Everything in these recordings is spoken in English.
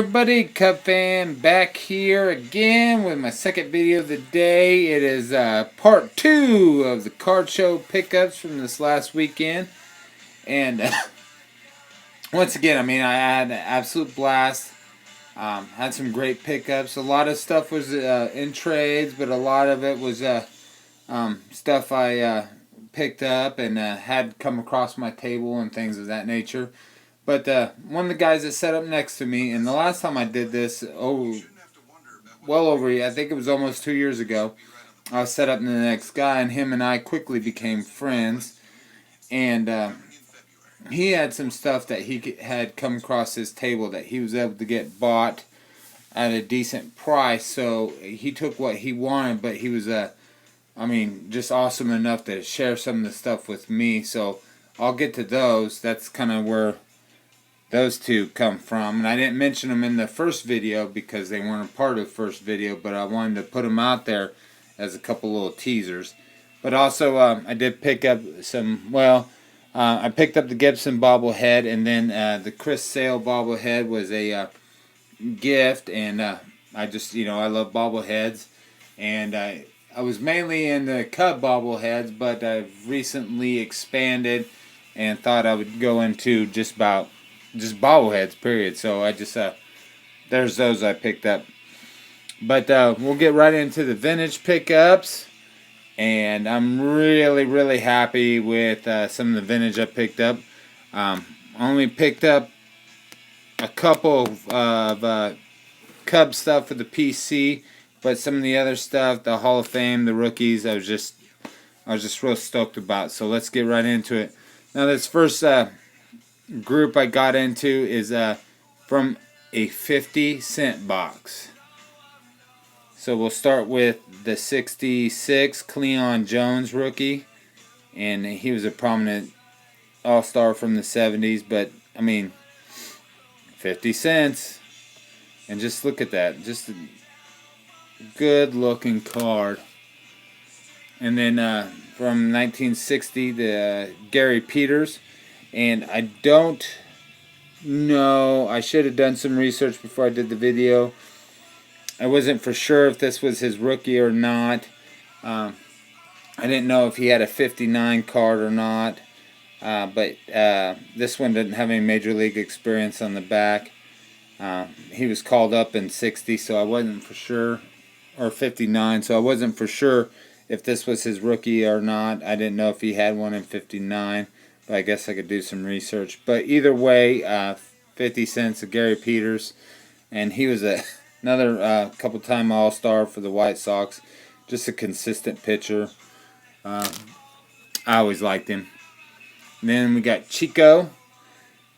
everybody, Cub fan back here again with my second video of the day. It is part 2 of the card show pickups from this last weekend. And once again, I had an absolute blast. Had some great pickups. A lot of stuff was in trades, but a lot of it was stuff I picked up and had come across my table and things of that nature. But one of the guys that sat up next to me, and the last time I did this, I think it was almost 2 years ago, I was set up to the next guy, and him and I quickly became friends. And he had some stuff that he had come across his table that he was able to get bought at a decent price. So he took what he wanted, but he was just awesome enough to share some of the stuff with me. So I'll get to those. That's kind of where those two come from. And I didn't mention them in the first video because they weren't a part of the first video, but I wanted to put them out there as a couple little teasers. But also I did pick up some, I picked up the Gibson bobblehead, and then the Chris Sale bobblehead was a gift, and I just, I love bobbleheads, and I was mainly in the Cub bobbleheads, but I've recently expanded and thought I would go into just bobbleheads, period. So I just, there's those I picked up. But we'll get right into the vintage pickups. And I'm really, really happy with some of the vintage I picked up. Only picked up a couple of Cub stuff for the PC. But some of the other stuff, the Hall of Fame, the rookies, I was just real stoked about. So let's get right into it. Now this first group I got into is from a 50-cent box. So we'll start with the 66 Cleon Jones rookie, and he was a prominent all-star from the 70s, but 50 cents, and just look at that, just a good looking card. And then from 1960, the Gary Peters. And I don't know, I should have done some research before I did the video. I wasn't for sure if this was his rookie or not. I didn't know if he had a 59 card or not. But this one didn't have any major league experience on the back. He was called up in 60, so I wasn't for sure. Or 59, so I wasn't for sure if this was his rookie or not. I didn't know if he had one in 59. I guess I could do some research. But either way, 50 cents of Gary Peters. And he was another couple-time All-Star for the White Sox. Just a consistent pitcher. I always liked him. And then we got Chico.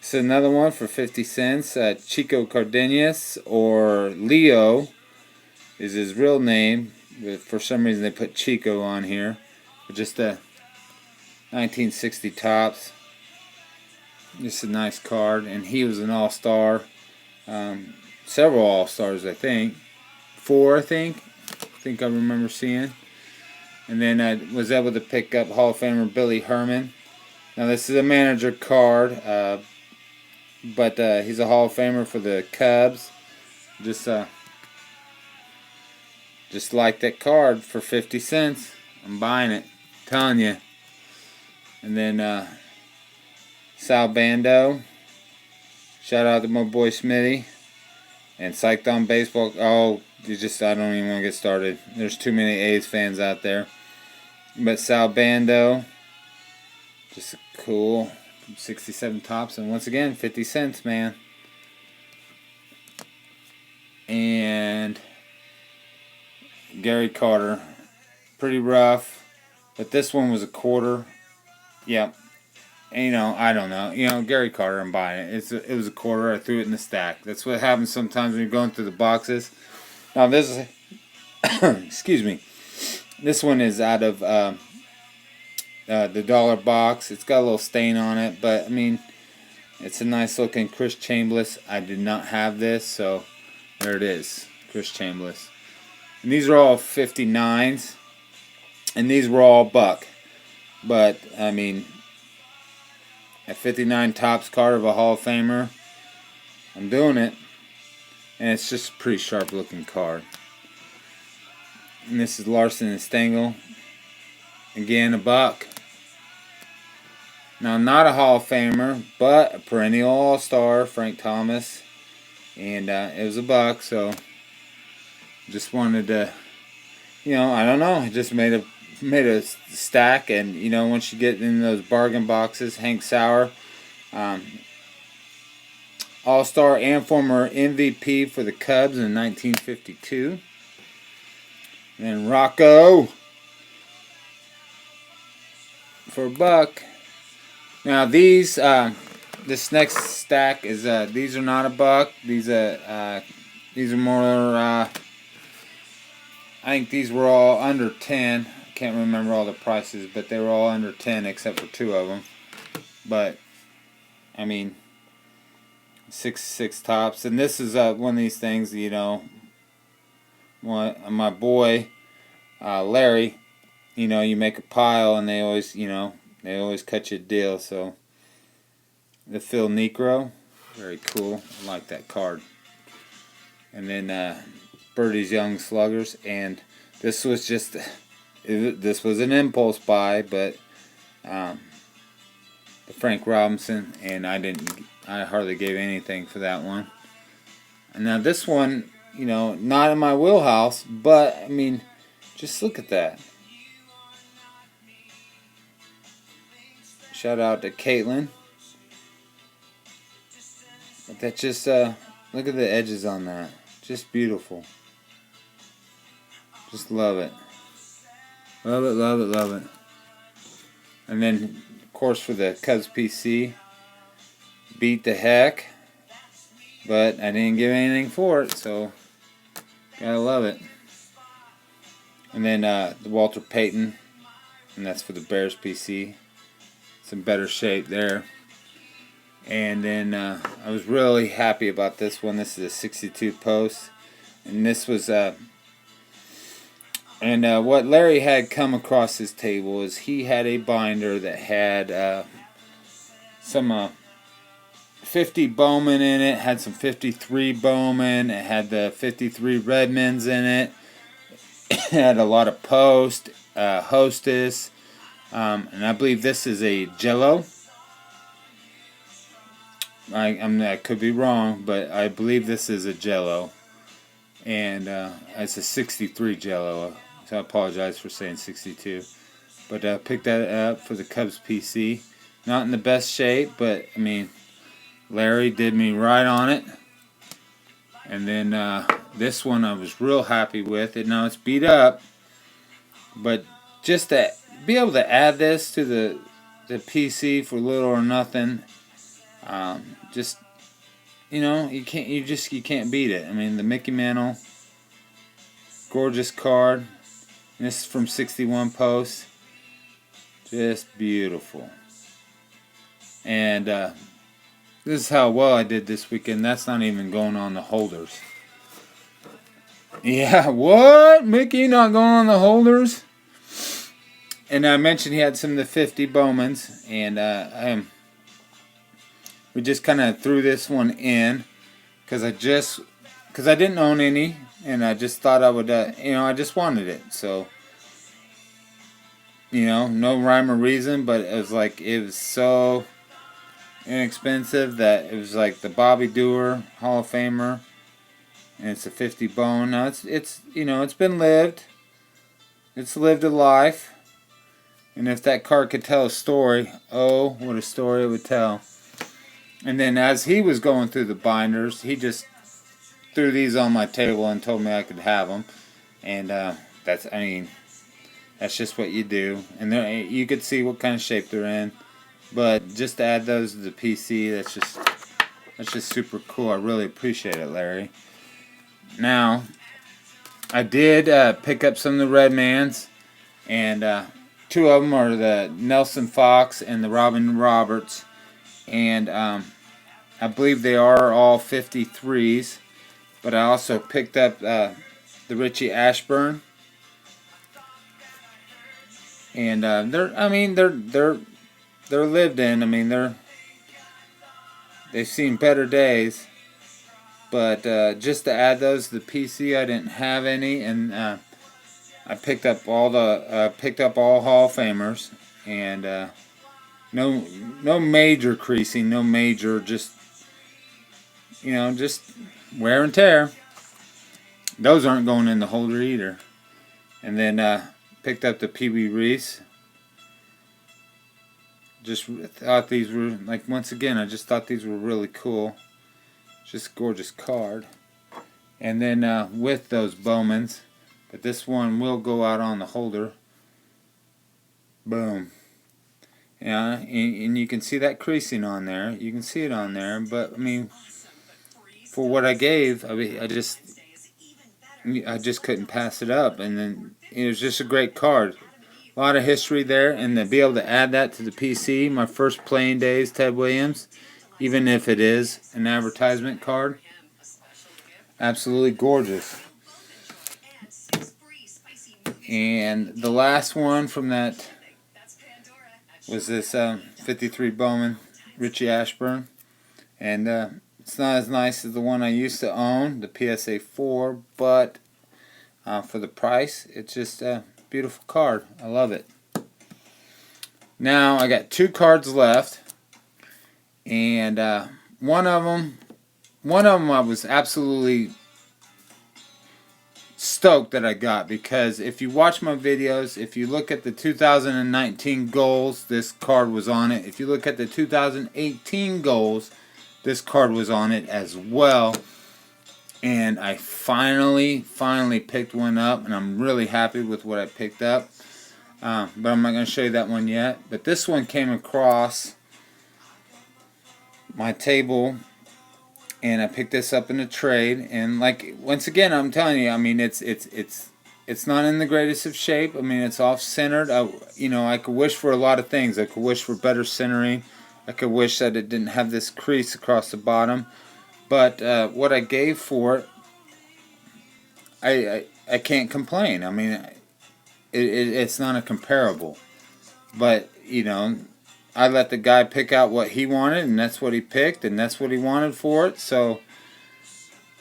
This is another one for 50 cents. Chico Cardenas, or Leo is his real name. For some reason they put Chico on here. But just a 1960 Topps. Just a nice card, and he was an all-star. Several all-stars, I think. 4, I think I remember seeing. And then I was able to pick up Hall of Famer Billy Herman. Now this is a manager card, but he's a Hall of Famer for the Cubs. Just like that card for 50 cents. I'm buying it. I'm telling you. And then Sal Bando. Shout out to my boy Smitty. And Psyched on Baseball. Oh, I don't even want to get started. There's too many A's fans out there. But Sal Bando. Just cool. 67 Topps. And once again, 50 cents, man. And Gary Carter. Pretty rough. But this one was a quarter. Yep. And, I don't know. Gary Carter, I'm buying it. It was a quarter. I threw it in the stack. That's what happens sometimes when you're going through the boxes. Now, this is... excuse me. This one is out of the dollar box. It's got a little stain on it. But, it's a nice looking Chris Chambliss. I did not have this, so there it is. Chris Chambliss. And these are all 59s. And these were all buck. But, a 59 Topps card of a Hall of Famer. I'm doing it. and it's just a pretty sharp looking card. And this is Larson and Stengel. Again, $1. Now, not a Hall of Famer, but a perennial All-Star, Frank Thomas. And it was $1, so just wanted to, I don't know, just made a stack. And, once you get in those bargain boxes, Hank Sauer, All-Star and former MVP for the Cubs in 1952. And then Rocco for $1. Now these, this next stack is these are not $1. These are more. I think these were all under 10. I can't remember all the prices, but they were all under 10 except for 2 of them. But I mean, 6 tops, and this is one of these things. My boy Larry. You make a pile, and they always cut you a deal. So the Phil Niekro, very cool. I like that card. And then Birdie's Young Sluggers, and this was just this was an impulse buy, but the Frank Robinson, and I hardly gave anything for that one. And now this one, not in my wheelhouse, but I mean, just look at that. Shout out to Caitlin. But that just, look at the edges on that. Just beautiful. Just love it. Love it, love it, love it. And then, of course, for the Cubs PC, beat the heck. But I didn't give anything for it, so gotta love it. And then the Walter Payton, and that's for the Bears PC. It's in better shape there. And then I was really happy about this one. This is a 62 post, and this was what Larry had come across his table is he had a binder that had some 50 Bowman in it, had some 53 Bowman, it had the 53 Redmonds in it, it had a lot of Post, Hostess, and I believe this is a Jello. I could be wrong, but I believe this is a Jello, and it's a 63 Jello, so I apologize for saying 62, but I picked that up for the Cubs PC. Not in the best shape, but I mean, Larry did me right on it. And then this one I was real happy with it. Now it's beat up, but just to be able to add this to the PC for little or nothing, just you can't beat it. I mean, the Mickey Mantle, gorgeous card. And this is from 61 post, just beautiful. And this is how well I did this weekend. That's not even going on the holders. Yeah, what? Mickey not going on the holders? And I mentioned he had some of the 50 Bowmans, and we just kind of threw this one in because I didn't own any, and I just thought I would, I just wanted it. So, no rhyme or reason, but it was so inexpensive that it was like the Bobby Dewar Hall of Famer, and it's a 50 bone. Now it's been lived. It's lived a life, and if that card could tell a story, oh, what a story it would tell. And then as he was going through the binders, he just threw these on my table and told me I could have them, and that's just what you do. And you could see what kind of shape they're in. But just to add those to the PC, that's just super cool. I really appreciate it, Larry. Now, I did pick up some of the Redmans, and 2 of them are the Nelson Fox and the Robin Roberts, and I believe they are all 53s. But I also picked up the Richie Ashburn, and they're lived in. I mean, they've seen better days. but just to add those to the PC, I didn't have any, and I picked up all Hall of Famers, and no major creasing, no major, just just wear and tear. Those aren't going in the holder either. And then picked up the Pee Wee Reese. Just thought these were, like, once again, I just thought these were really cool. Just gorgeous card. And then with those Bowmans, but this one will go out on the holder. Boom. Yeah, and you can see that creasing on there. You can see it on there, but I mean, for what I gave, I just couldn't pass it up. And then it was just a great card. A lot of history there, and to be able to add that to the PC, my first playing days, Ted Williams, even if it is an advertisement card, absolutely gorgeous. And the last one from that was this 53 Bowman Richie Ashburn, and it's not as nice as the one I used to own, the PSA 4, but for the price, it's just beautiful card. I love it. Now I got 2 cards left, and one of them I was absolutely stoked that I got, because if you watch my videos, if you look at the 2019 goals, this card was on it. If you look at the 2018 goals, this card was on it as well. And I finally picked one up, and I'm really happy with what I picked up. But I'm not going to show you that one yet. But this one came across my table, and I picked this up in a trade. And like, once again, I'm telling you, I mean, it's not in the greatest of shape. I mean, it's off-centered. I could wish for a lot of things. I could wish for better centering. I could wish that it didn't have this crease across the bottom. But what I gave for it, I can't complain. I mean, it's not a comparable. But, I let the guy pick out what he wanted, and that's what he picked, and that's what he wanted for it. So,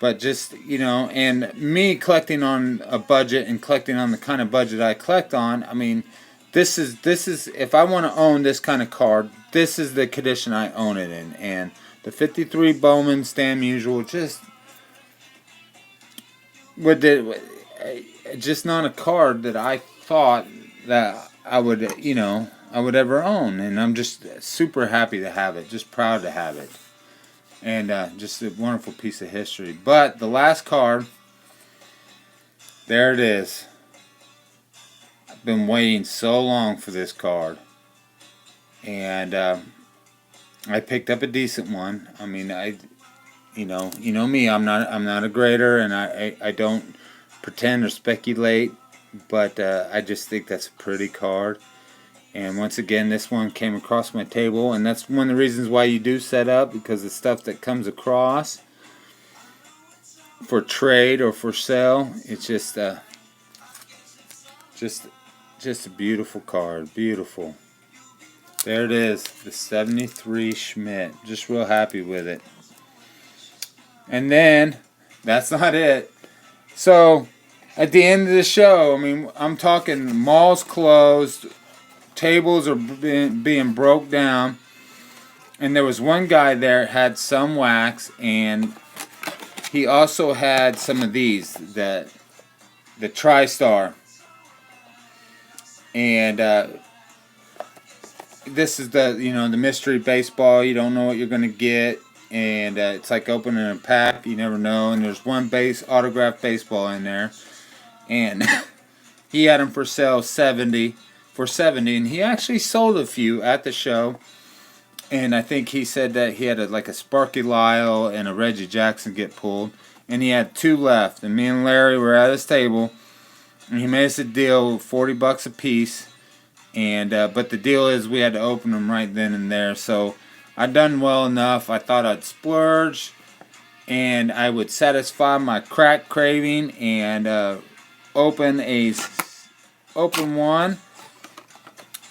but just, and me collecting on a budget and collecting on the kind of budget I collect on, I mean, this is if I want to own this kind of card, this is the condition I own it in. And the 53 Bowman Stan Musial, just not a card that I thought that I would ever own, and I'm just super happy to have it, just proud to have it, and just a wonderful piece of history. But the last card, there it is. I've been waiting so long for this card, and I picked up a decent one. I mean, you know me. I'm not a grader, and I don't pretend or speculate. But I just think that's a pretty card. And once again, this one came across my table, and that's one of the reasons why you do set up, because the stuff that comes across for trade or for sale, it's just a beautiful card. Beautiful. There it is, the 73 Schmidt. Just real happy with it. And then, that's not it. So, at the end of the show, I mean, I'm talking malls closed, tables are being broke down, and there was one guy there that had some wax, and he also had some of these, the TriStar. And this is the mystery baseball. You don't know what you're going to get, and it's like opening a pack. You never know. And there's one autographed baseball in there, and he had them for sale for 70, and he actually sold a few at the show. And I think he said that he had a Sparky Lyle and a Reggie Jackson get pulled, and he had 2 left. And me and Larry were at his table, and he made us a deal, $40 a piece. And but the deal is we had to open them right then and there. So I done well enough. I thought I'd splurge, and I would satisfy my crack craving and open one.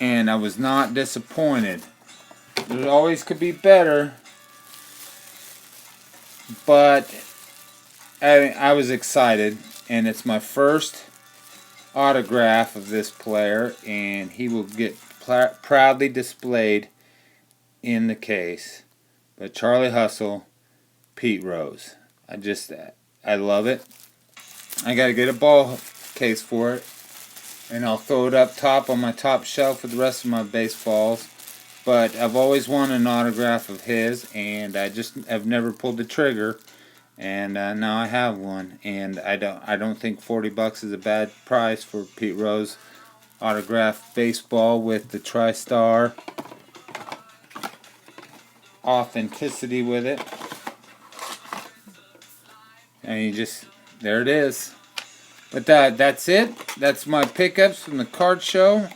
And I was not disappointed. There always could be better, but I was excited, and it's my first autograph of this player, and he will get proudly displayed in the case. But Charlie Hustle, Pete Rose. I love it. I gotta get a ball case for it, and I'll throw it up top on my top shelf with the rest of my baseballs. But I've always wanted an autograph of his, and I've never pulled the trigger. And now I have one, and I don't think $40 is a bad price for Pete Rose autographed baseball with the TriStar authenticity with it. And there it is. But that's it. That's my pickups from the card show.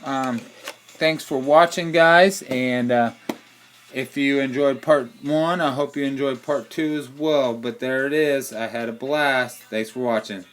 Thanks for watching, guys, and if you enjoyed part 1, I hope you enjoyed part 2 as well. But there it is. I had a blast. Thanks for watching.